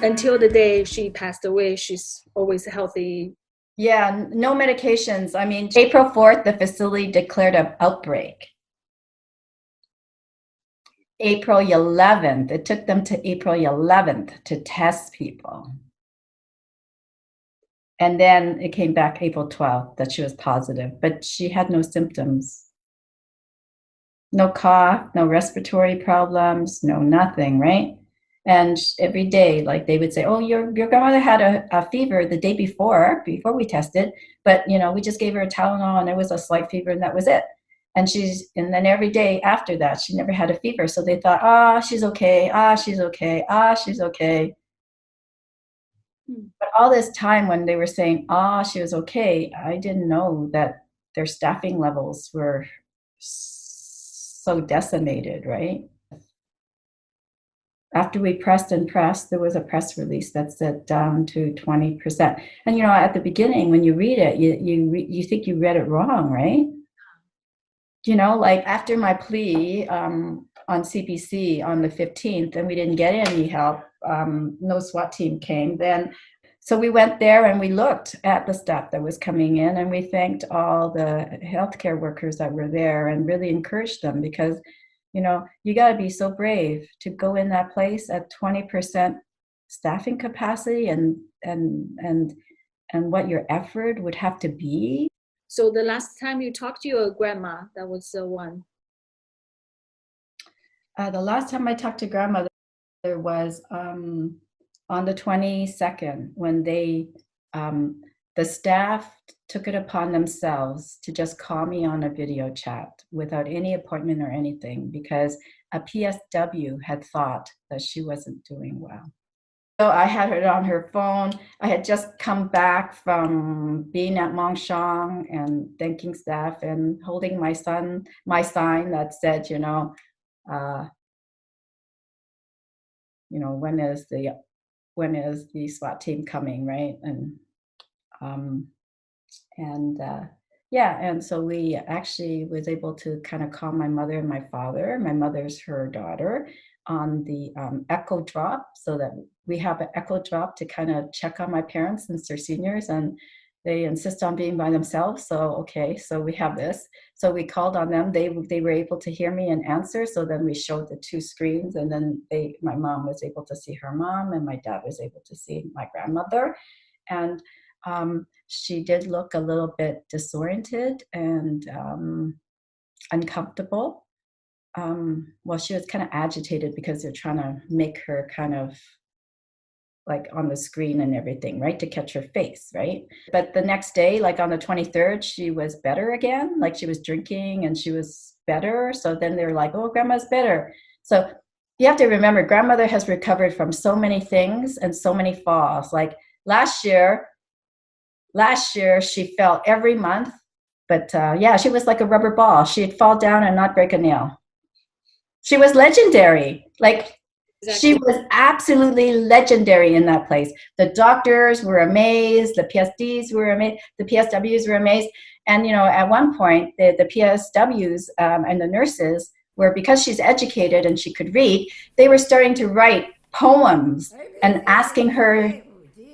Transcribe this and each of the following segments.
Until the day she passed away, she's always healthy. Yeah, no medications. I mean, April 4th, the facility declared an outbreak. April 11th, it took them to April 11th to test people. And then it came back April 12th that she was positive, but she had no symptoms. No cough, no respiratory problems, no nothing, right? And every day, like they would say, oh, your grandmother had a fever the day before we tested, but we just gave her a Tylenol and it was a slight fever and that was it. And then every day after that, she never had a fever. So they thought, she's okay, she's okay, she's okay. But all this time when they were saying, she was okay, I didn't know that their staffing levels were so decimated, right? After we pressed and pressed, there was a press release that said down to 20%. And at the beginning, when you read it, you think you read it wrong, right? Like after my plea on CBC on the 15th, and we didn't get any help, no SWAT team came then. So we went there and we looked at the staff that was coming in, and we thanked all the healthcare workers that were there and really encouraged them, because you got to be so brave to go in that place at 20% staffing capacity and what your effort would have to be. So the last time you talked to your grandma, that was the one? The last time I talked to grandmother was on the 22nd, when the staff took it upon themselves to just call me on a video chat without any appointment or anything, because a PSW had thought that she wasn't doing well. So I had her on her phone. I had just come back from being at Mongshong and thanking staff and holding my sign that said, when is the SWAT team coming, right? And so we actually was able to kind of call my mother and my father. My mother's her daughter on the echo drop, so that we have an echo drop to kind of check on my parents since they're seniors and they insist on being by themselves. So, okay, so we have this. So we called on them. They were able to hear me and answer. So then we showed the two screens, and then my mom was able to see her mom and my dad was able to see my grandmother. And she did look a little bit disoriented and uncomfortable. Well, she was kind of agitated because they're trying to make her kind of like on the screen and everything, right, to catch her face, right? But the next day, like on the 23rd, she was better again. Like she was drinking and she was better. So then they're like, oh, grandma's better. So you have to remember, grandmother has recovered from so many things and so many falls. Like last year she fell every month, but she was like a rubber ball. She'd fall down and not break a nail. She was legendary. Like, exactly. She was absolutely legendary in that place. The doctors were amazed. The PSDs were amazed. The PSWs were amazed. And, at one point, the PSWs and the nurses were, because she's educated and she could read, they were starting to write poems and asking her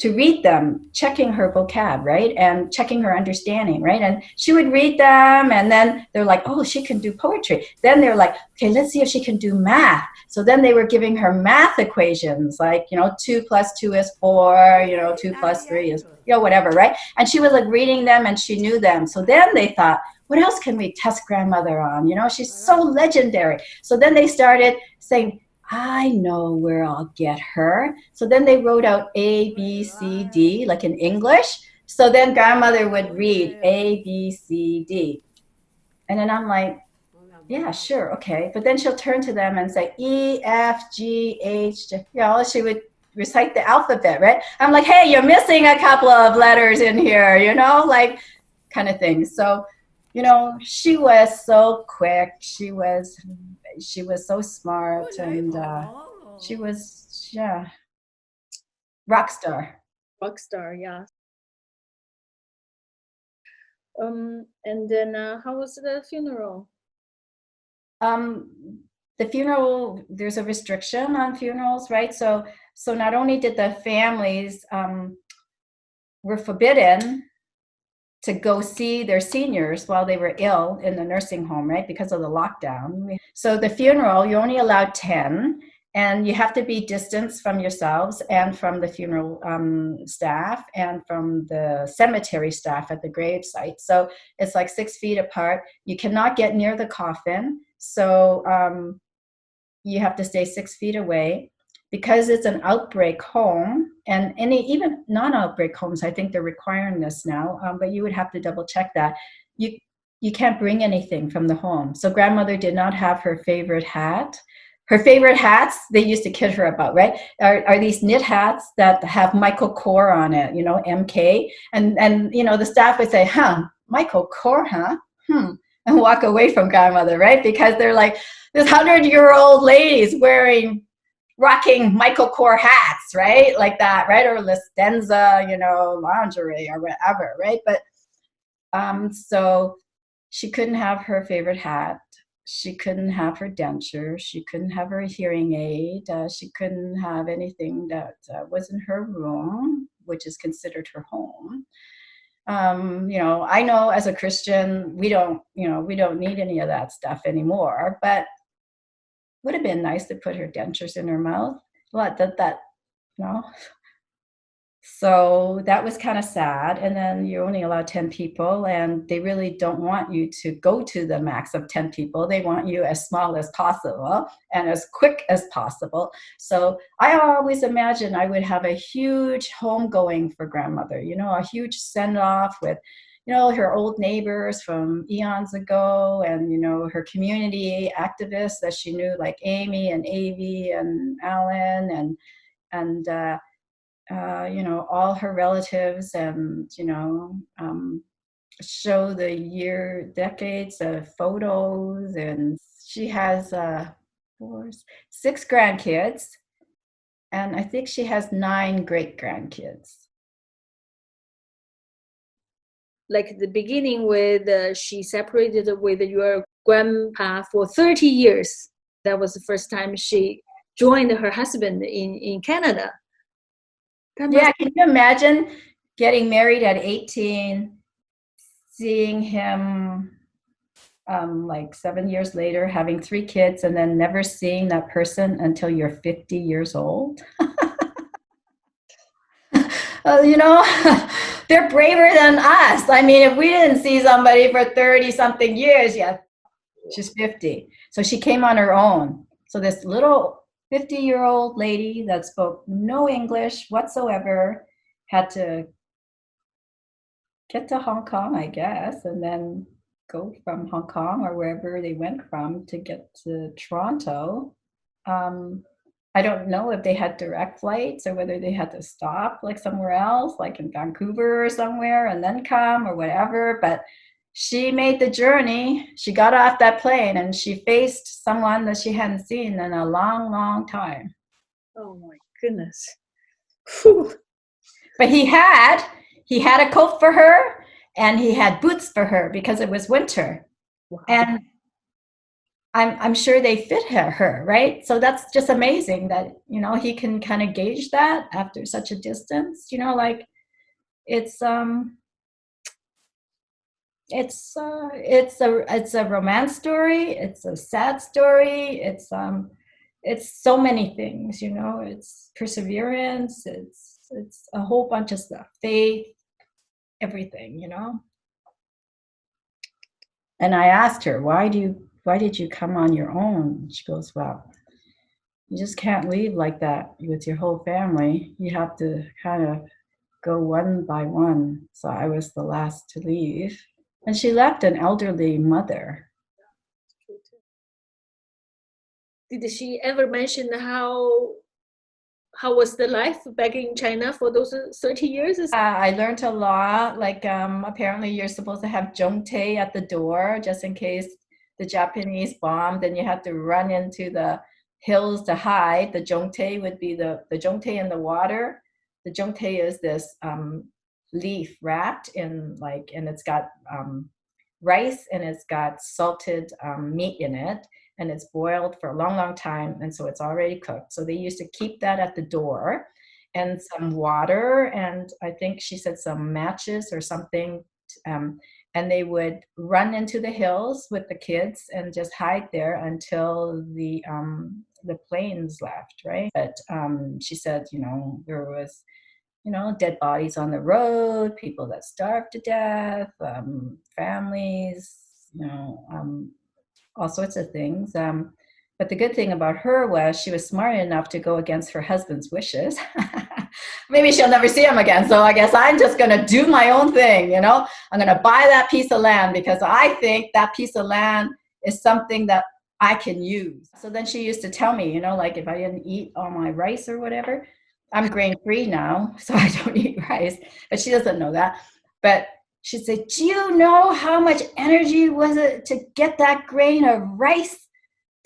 to read them, checking her vocab, right? And checking her understanding, right? And she would read them, and then they're like, oh, she can do poetry. Then they're like, okay, let's see if she can do math. So then they were giving her math equations, like, 2 + 2 is 4, 2 + 3 is, whatever, right? And she was like reading them and she knew them. So then they thought, what else can we test grandmother on? She's so legendary. So then they started saying, I know where I'll get her. So then they wrote out A, B, C, D, like in English. So then grandmother would read A, B, C, D. And then I'm like, yeah, sure, okay. But then she'll turn to them and say E, F, G, H, she would recite the alphabet, right? I'm like, hey, you're missing a couple of letters in here, like kind of thing. So, she was so quick. She was so smart, and she was, rock star. Rock star, yeah. And then how was the funeral? The funeral, there's a restriction on funerals, right? So not only did the families were forbidden to go see their seniors while they were ill in the nursing home, right? Because of the lockdown. So the funeral, you're only allowed 10, and you have to be distanced from yourselves and from the funeral staff and from the cemetery staff at the grave site. So it's like 6 feet apart. You cannot get near the coffin. So you have to stay 6 feet away. Because it's an outbreak home, and even non-outbreak homes, I think they're requiring this now, but you would have to double check that. You can't bring anything from the home. So grandmother did not have her favorite hat. Her favorite hats, they used to kid her about, right? Are these knit hats that have Michael Kors on it, MK. And the staff would say, Michael Kors, huh? And walk away from grandmother, right? Because they're like, this 100-year-old lady's rocking Michael Kors hats, right? Like that, right? Or Listenza, lingerie or whatever, right? But so she couldn't have her favorite hat. She couldn't have her denture. She couldn't have her hearing aid. She couldn't have anything that was in her room, which is considered her home. I know as a Christian, we don't need any of that stuff anymore, but would have been nice to put her dentures in her mouth. So that was kind of sad. And then you're only allowed 10 people, and they really don't want you to go to the max of 10 people. They want you as small as possible and as quick as possible. So I always imagined I would have a huge homegoing for grandmother, a huge send-off with her old neighbors from eons ago, and, her community activists that she knew, like Amy and Avi and Alan and all her relatives, and, show the decades of photos. And she has 6 grandkids, and I think she has 9 great-grandkids. Like the beginning with she separated with your grandpa for 30 years. That was the first time she joined her husband in Canada. Yeah, can you imagine getting married at 18, seeing him like 7 years later, having 3 kids, and then never seeing that person until you're 50 years old? They're braver than us. I mean, if we didn't see somebody for 30-something years, she's 50. So she came on her own. So this little 50-year-old lady that spoke no English whatsoever had to get to Hong Kong, I guess, and then go from Hong Kong or wherever they went from to get to Toronto. I don't know if they had direct flights or whether they had to stop like somewhere else, like in Vancouver or somewhere, and then come or whatever. But she made the journey. She got off that plane and she faced someone that she hadn't seen in a long, long time. Oh my goodness. Whew. But he had a coat for her, and he had boots for her because it was winter. Wow. And I'm sure they fit her, right? So that's just amazing that, he can kind of gauge that after such a distance, like it's a romance story. It's a sad story. It's so many things, it's perseverance. It's a whole bunch of stuff, faith, everything, And I asked her, why did you come on your own? She goes, well, you just can't leave like that with your whole family. You have to kind of go one by one. So I was the last to leave. And she left an elderly mother. Did she ever mention how was the life back in China for those 30 years? I learned a lot. Like apparently you're supposed to have zhongtai at the door just in case the Japanese bombed, and you have to run into the hills to hide. The zhongtai would be the zhongtai in the water. The zhongtai is this leaf wrapped in like, and it's got rice and it's got salted meat in it, and it's boiled for a long, long time, and so it's already cooked. So they used to keep that at the door, and some water, and I think she said some matches or something, and they would run into the hills with the kids and just hide there until the planes left, right? But she said, there was, dead bodies on the road, people that starved to death, families, all sorts of things. But the good thing about her was she was smart enough to go against her husband's wishes. Maybe she'll never see him again. So I guess I'm just going to do my own thing. I'm going to buy that piece of land because I think that piece of land is something that I can use. So then she used to tell me, like if I didn't eat all my rice or whatever, I'm grain free now, so I don't eat rice, but she doesn't know that. But she said, do you know how much energy was it to get that grain of rice?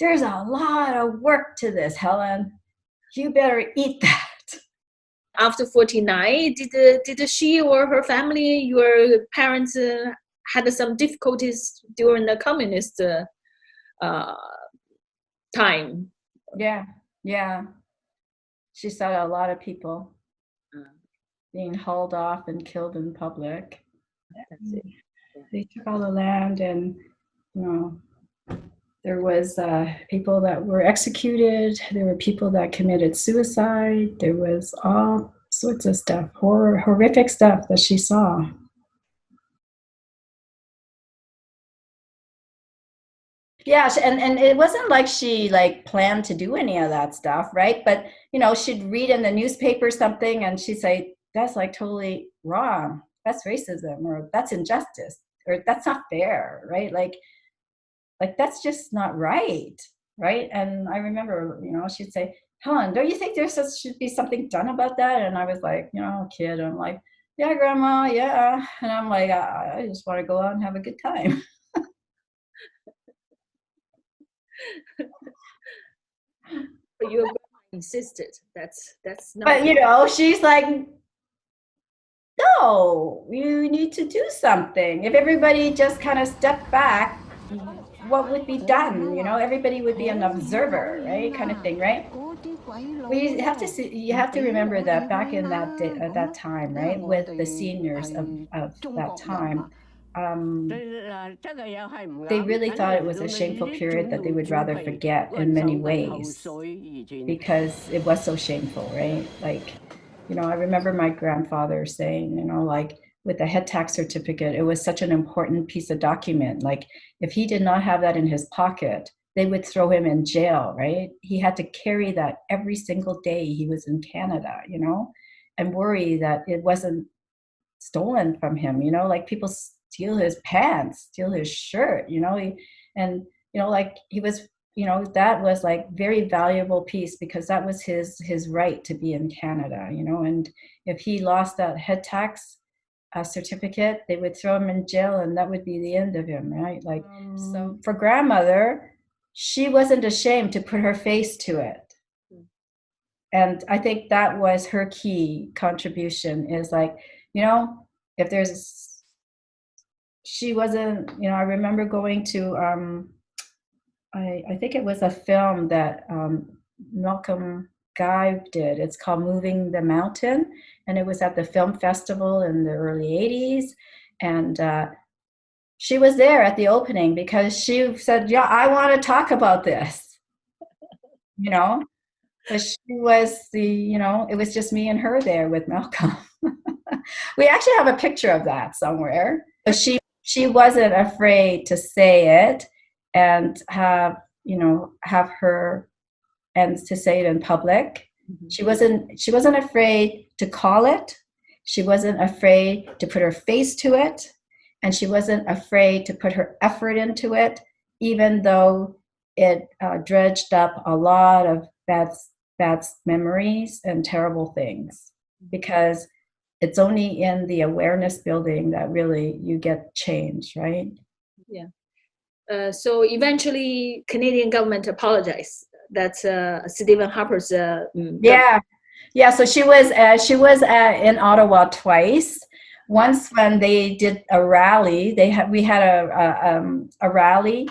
There's a lot of work to this, Helen. You better eat that. After 49, did she or her family, your parents, had some difficulties during the communist time? Yeah. She saw a lot of people being hauled off and killed in public. They took all the land, and there was people that were executed. There were people that committed suicide. There was all sorts of stuff, horrific stuff that she saw. Yeah, and it wasn't like she planned to do any of that stuff, right? But she'd read in the newspaper something, and she'd say, "That's totally wrong. That's racism, or that's injustice, or that's not fair, right? Like that's just not right." And I remember, she'd say, "Helen, don't you think should be something done about that?" And I was like, kid, I'm like, "Yeah, Grandma, yeah." And I'm like, I just want to go out and have a good time. But your grandma insisted that's not. But she's like, no, you need to do something. If everybody just kind of stepped back, what would be done? Everybody would be an observer, right? Kind of thing, right? Well, you have to remember that back in that time, right, with the seniors of that time, they really thought it was a shameful period that they would rather forget in many ways because it was so shameful, right? I remember my grandfather saying, with the head tax certificate, it was such an important piece of document. If he did not have that in his pocket, they would throw him in jail, right? He had to carry that every single day he was in Canada, and worry that it wasn't stolen from him, people steal his pants, steal his shirt, he was, that was very valuable piece because that was his right to be in Canada, and if he lost that head tax certificate, they would throw him in jail and that would be the end of him, right? So for grandmother, she wasn't ashamed to put her face to it. And I think that was her key contribution is if there's, she wasn't, I remember going to, I think it was a film that Malcolm Guy did. It's called Moving the Mountain. And it was at the film festival in the early 80s. And she was there at the opening because she said, yeah, I want to talk about this, But she was it was just me and her there with Malcolm. We actually have a picture of that somewhere. But she wasn't afraid to say it and have her and to say it in public. Mm-hmm. She wasn't afraid to call it. She wasn't afraid to put her face to it. And she wasn't afraid to put her effort into it, even though it dredged up a lot of bad memories and terrible things, because it's only in the awareness building that really you get change, right? Yeah. So eventually, Canadian government apologized. That's Stephen Harper's. Yeah. So she was in Ottawa twice. once when they did a rally, we had a rally,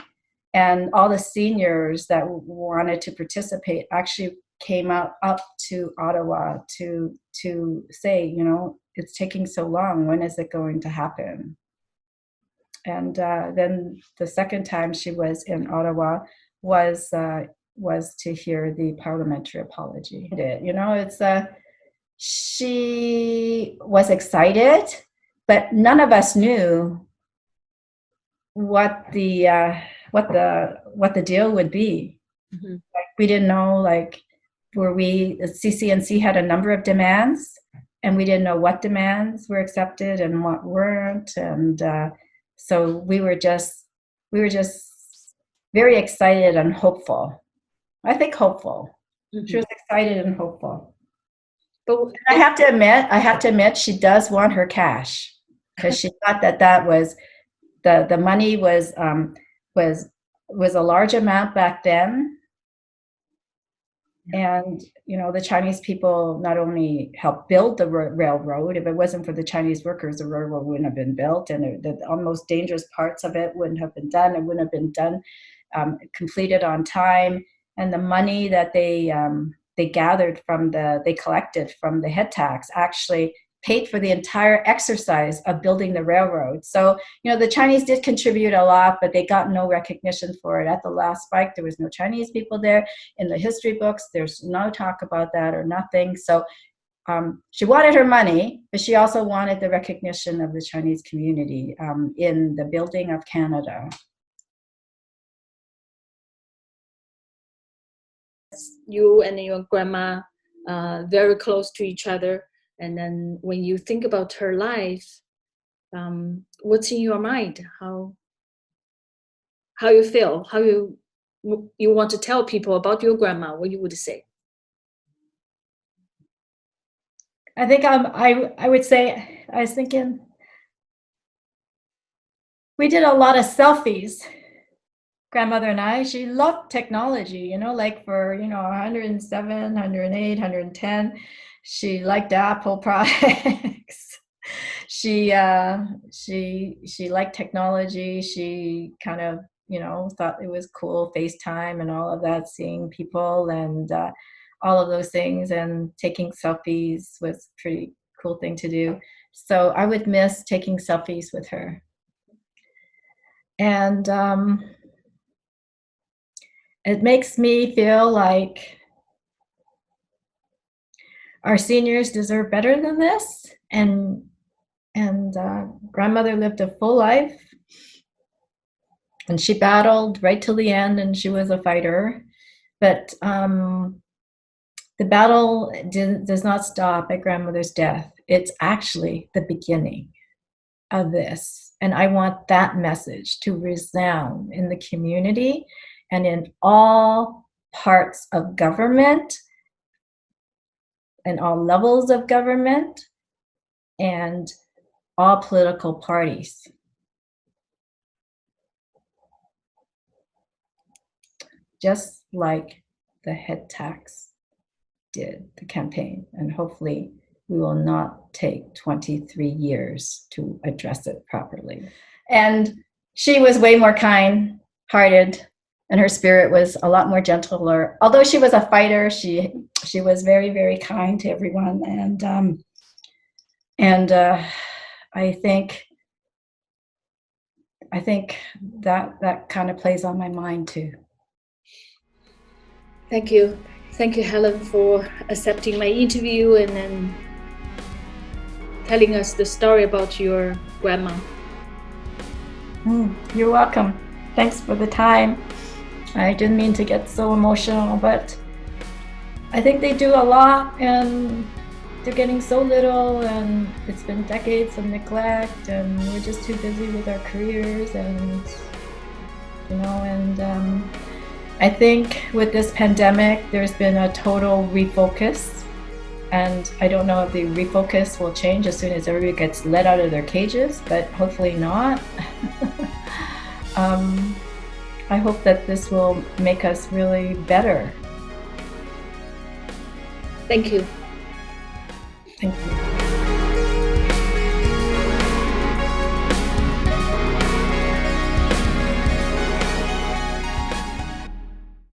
and all the seniors that wanted to participate actually came up to Ottawa to say, you know, it's taking so long. When is it going to happen? And then the second time she was in Ottawa was to hear the parliamentary apology. You know, it's she was excited, but none of us knew what the deal would be. Mm-hmm. Like, we didn't know, like, CCNC had a number of demands, and we didn't know what demands were accepted and what weren't, and so we were just very excited and hopeful. I think hopeful. Mm-hmm. She was excited and hopeful. But I have to admit, she does want her cash, because she thought that was the money was a large amount back then. And, you know, the Chinese people not only helped build the railroad. If it wasn't for the Chinese workers, the railroad wouldn't have been built, and the almost dangerous parts of it wouldn't have been done. It wouldn't have been done, completed on time. And the money that they collected from the head tax actually paid for the entire exercise of building the railroad. So, you know, the Chinese did contribute a lot, but they got no recognition for it. At the last spike, there was no Chinese people there. In the history books, there's no talk about that or nothing. So she wanted her money, but she also wanted the recognition of the Chinese community in the building of Canada. You and your grandma very close to each other. And then when you think about her life, what's in your mind? How you feel? How you want to tell people about your grandma? What you would say? I think I would say, I was thinking, we did a lot of selfies, grandmother and I. She loved technology, you know, like for, you know, 107, 108, 110. She liked Apple products. She liked technology. She kind of, you know, thought it was cool, FaceTime and all of that, seeing people and all of those things, and taking selfies was a pretty cool thing to do. So I would miss taking selfies with her. And it makes me feel like our seniors deserve better than this, and grandmother lived a full life, and she battled right till the end, and she was a fighter. But the battle does not stop at grandmother's death. It's actually the beginning of this, and I want that message to resound in the community and in all parts of government and all levels of government and all political parties. Just like the head tax did, the campaign, and hopefully we will not take 23 years to address it properly. And she was way more kind-hearted, and her spirit was a lot more gentler. Although she was a fighter, she was very, very kind to everyone. And I think that kind of plays on my mind too. Thank you, Helen, for accepting my interview and then telling us the story about your grandma. You're welcome. Thanks for the time. I didn't mean to get so emotional, but I think they do a lot, and they're getting so little, and it's been decades of neglect, and we're just too busy with our careers, and you know, and I think with this pandemic, there's been a total refocus, and I don't know if the refocus will change as soon as everybody gets let out of their cages, but hopefully not. I hope that this will make us really better. Thank you. Thank you.